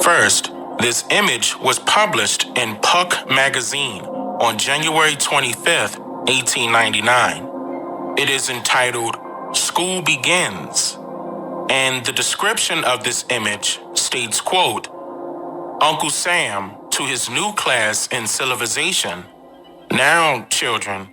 First, this image was published in Puck magazine on January 25th, 1899. It is entitled "School Begins," and the description of this image states, quote, "Uncle Sam to his new class in civilization. Now, children,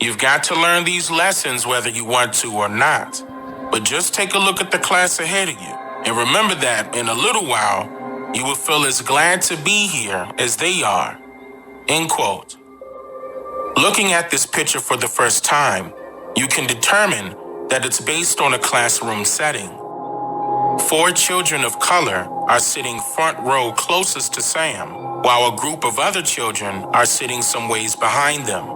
you've got to learn these lessons whether you want to or not. But just take a look at the class ahead of you, and remember that in a little while, you will feel as glad to be here as they are." End quote. Looking at this picture for the first time, you can determine that it's based on a classroom setting. 4 children of color are sitting front row closest to Sam, while a group of other children are sitting some ways behind them.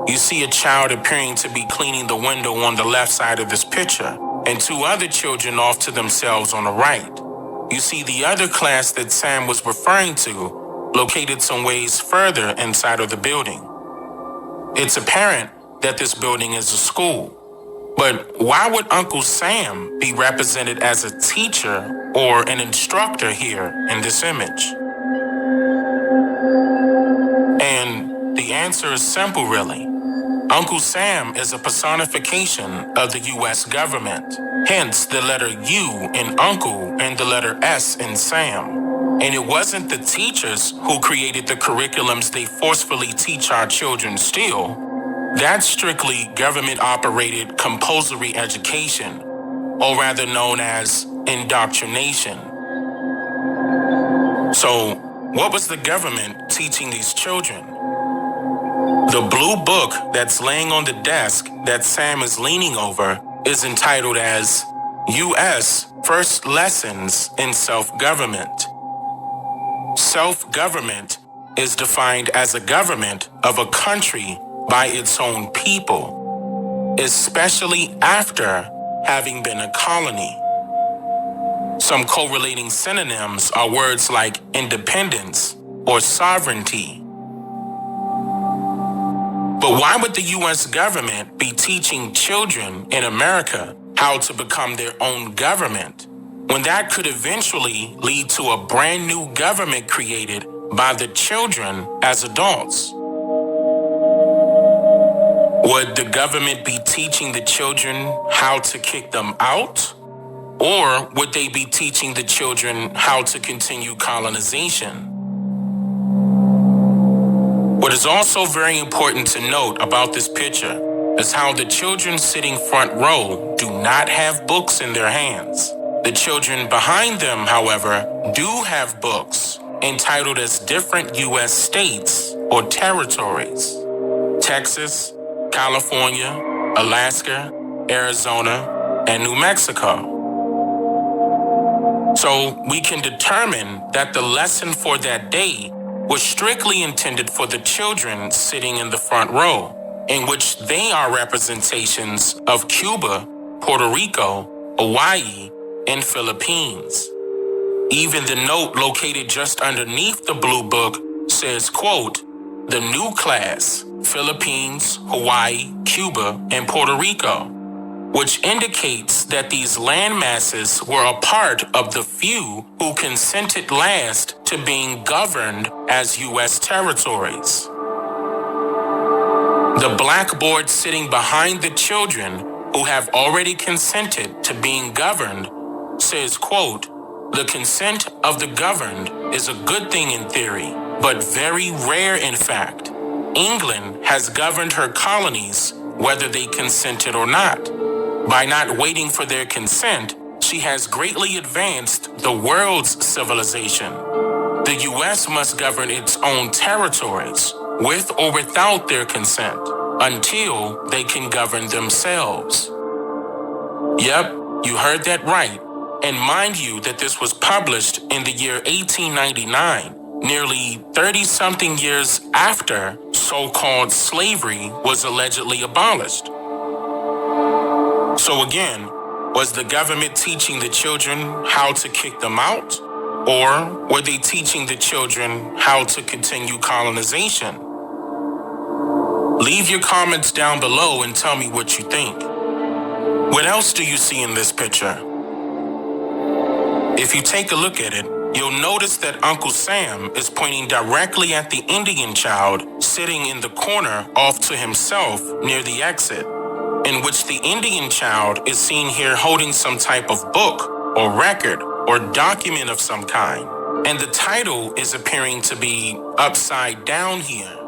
You see a child appearing to be cleaning the window on the left side of this picture, and 2 other children off to themselves on the right. You see the other class that Sam was referring to located some ways further inside of the building. It's apparent that this building is a school. But why would Uncle Sam be represented as a teacher or an instructor here in this image? And the answer is simple, really. Uncle Sam is a personification of the U.S. government, hence the letter U in Uncle and the letter S in Sam. And it wasn't the teachers who created the curriculums they forcefully teach our children still. That's strictly government-operated compulsory education, or rather known as indoctrination. So, what was the government teaching these children? The blue book that's laying on the desk that Sam is leaning over is entitled as U.S. First Lessons in Self-Government. Self-government is defined as a government of a country by its own people, especially after having been a colony. Some correlating synonyms are words like independence or sovereignty. But why would the U.S. government be teaching children in America how to become their own government, when that could eventually lead to a brand new government created by the children as adults? Would the government be teaching the children how to kick them out? Or would they be teaching the children how to continue colonization? What is also very important to note about this picture is how the children sitting front row do not have books in their hands. The children behind them, however, do have books entitled as different U.S. states or territories: Texas, California, Alaska, Arizona, and New Mexico. So we can determine that the lesson for that day was strictly intended for the children sitting in the front row, in which they are representations of Cuba, Puerto Rico, Hawaii, and Philippines. Even the note located just underneath the blue book says, quote, "The new class, Philippines, Hawaii, Cuba, and Puerto Rico," which indicates that these land masses were a part of the few who consented last to being governed as U.S. territories. The blackboard sitting behind the children who have already consented to being governed says, quote, "The consent of the governed is a good thing in theory, but very rare in fact. England has governed her colonies whether they consented or not. By not waiting for their consent, she has greatly advanced the world's civilization. The U.S. must govern its own territories, with or without their consent, until they can govern themselves." Yep, you heard that right. And mind you that this was published in the year 1899, nearly 30-something years after so-called slavery was allegedly abolished. So again, was the government teaching the children how to kick them out? Or were they teaching the children how to continue colonization? Leave your comments down below and tell me what you think. What else do you see in this picture? If you take a look at it, You'll notice that Uncle Sam is pointing directly at the Indian child sitting in the corner off to himself near the exit, in which the Indian child is seen here holding some type of book or record or document of some kind, and the title is appearing to be upside down here.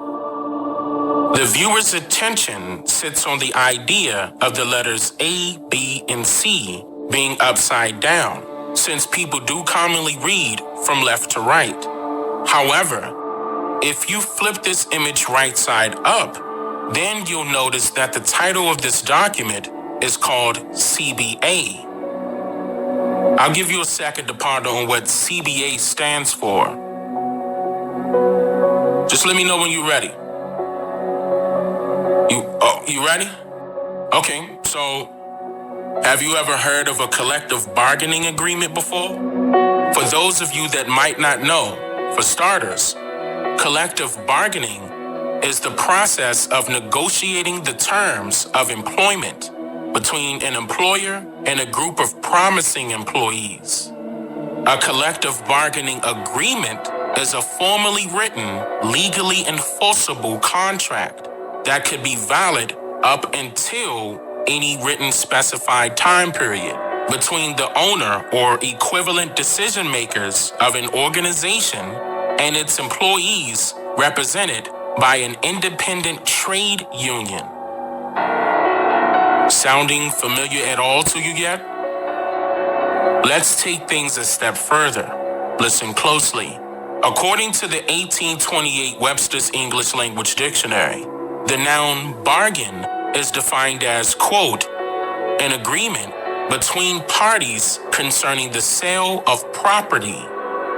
The viewer's attention sits on the idea of the letters A, B, and C being upside down, since people do commonly read from left to right. However, if you flip this image right side up, then you'll notice that the title of this document is called CBA. I'll give you a second to ponder on what CBA stands for. Just let me know when you're ready. You ready? Okay, so have you ever heard of a collective bargaining agreement before? For those of you that might not know, for starters, collective bargaining is the process of negotiating the terms of employment between an employer and a group of promising employees. A collective bargaining agreement is a formally written, legally enforceable contract that could be valid up until any written specified time period between the owner or equivalent decision makers of an organization and its employees represented by an independent trade union. Sounding familiar at all to you yet? Let's take things a step further. Listen closely. According to the 1828 Webster's English Language Dictionary, the noun bargain is defined as, quote, an agreement between parties concerning the sale of property,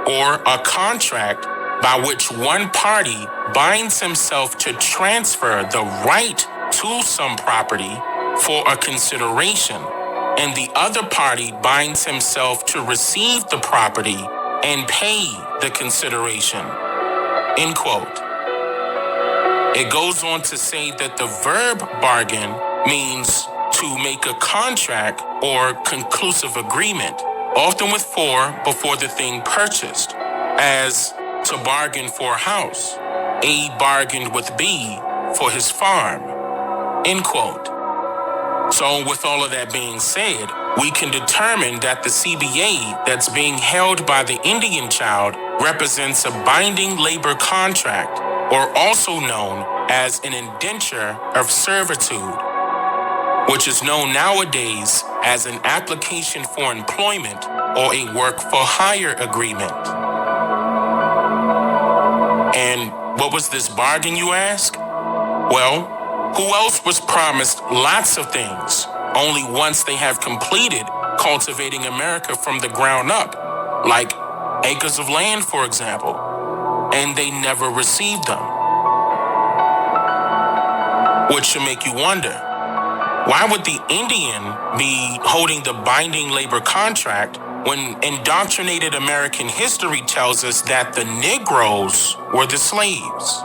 or a contract by which one party binds himself to transfer the right to some property for a consideration, and the other party binds himself to receive the property and pay the consideration, end quote. It goes on to say that the verb bargain means to make a contract or conclusive agreement, often with for before the thing purchased, as to bargain for a house. A bargained with B for his farm, end quote. So with all of that being said, we can determine that the CBA that's being held by the Indian child represents a binding labor contract, or also known as an indenture of servitude, which is known nowadays as an application for employment or a work for hire agreement. And what was this bargain, you ask? Well, who else was promised lots of things only once they have completed cultivating America from the ground up, like acres of land, for example, and they never received them? Which should make you wonder, why would the Indian be holding the binding labor contract when indoctrinated American history tells us that the Negroes were the slaves?